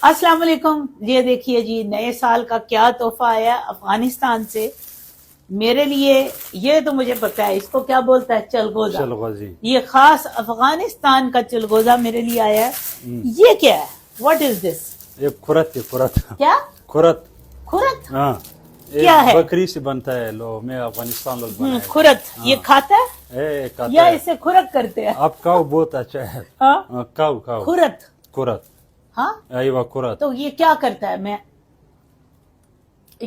السلام علیکم. یہ دیکھیے جی نئے سال کا کیا تحفہ آیا افغانستان سے میرے لیے. یہ تو مجھے پتا ہے اس کو کیا بولتا ہے, چلغوزہ. چلغوزی یہ خاص افغانستان کا چلغوزہ میرے لیے آیا ہے. یہ کیا ہے, واٹ از دس؟ یہ کھرت ہے, کھرت. کیا کھرت؟ کھرت؟ ہاں, کیا ہے؟ بکری سے بنتا ہے. لو میں افغانستان لوگ بنائے. کھرت یہ کھاتا ہے یا اسے کھرک کرتے ہیں؟ آپ کاؤ بہت اچھا ہے. ہاں کاؤ کاؤ کھرت. کھرت. ہاں ایوہ کھرت. تو یہ کیا کرتا ہے؟ میں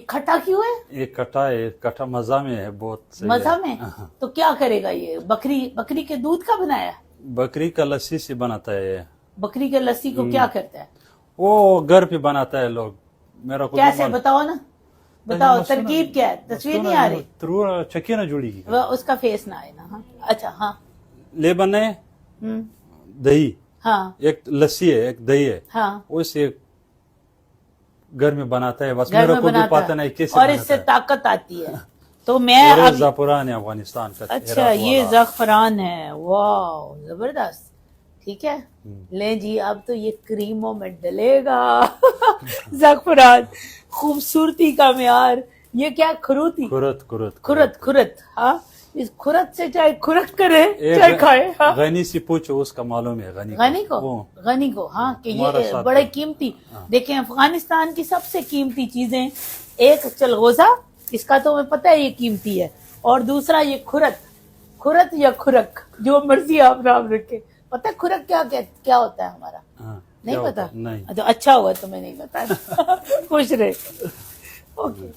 کھٹا کیوں ہے؟ یہ کٹا ہے, کٹا مزہ میں ہے بہت. مزہ میں تو کیا کرے گا یہ؟ بکری کے دودھ کا بنایا؟ بکری کا لسی سے بناتا ہے. بکری کے لسی کو کیا کرتا ہے؟ وہ گھر پہ بناتا ہے لوگ. میرا کو کیسے بتاؤ نا, بتاؤ ترکیب کیا ہے؟ تصویر نہیں آ رہی, چکی نہ جڑی گی. اس کا فیس نہ آئے نا. ہاں اچھا. ہاں لے بنے دہی, ہاں ایک لسی ہے ایک دہی ہے, ہاں اسے گھر میں بناتا ہے. بس گھر میرا میں کو بھی بناتا پتہ نہیں کیسے اور اس سے طاقت آتی ہے. تو میں زعفران ہے افغانستان کا. اچھا یہ زعفران ہے, واو زبردست. ٹھیک ہے لیں جی, اب تو یہ کریموں میں ڈلے گا زعفران. خوبصورتی کا معیار. یہ کیا کھروتی؟ کھرت کھرت کھرت. کھرت ہاں, اس کھرت سے چاہے کھرک کرے چاہے کھائے. ہاں غنی سے پوچھو, اس کا معلوم ہے. غنی کو ہاں کہ یہ بڑے قیمتی. دیکھیں افغانستان کی سب سے قیمتی چیزیں, ایک چلغوزہ, اس کا تو ہمیں پتہ ہے یہ قیمتی ہے, اور دوسرا یہ کھرت. کھرت یا کھرک جو مرضی آپ نام رکھے. پتہ ہے کھرک کیا ہوتا ہے ہمارا؟ نہیں پتا؟ نہیں. اچھا ہوا تمہیں نہیں بتا. خوش رہے. اوکے.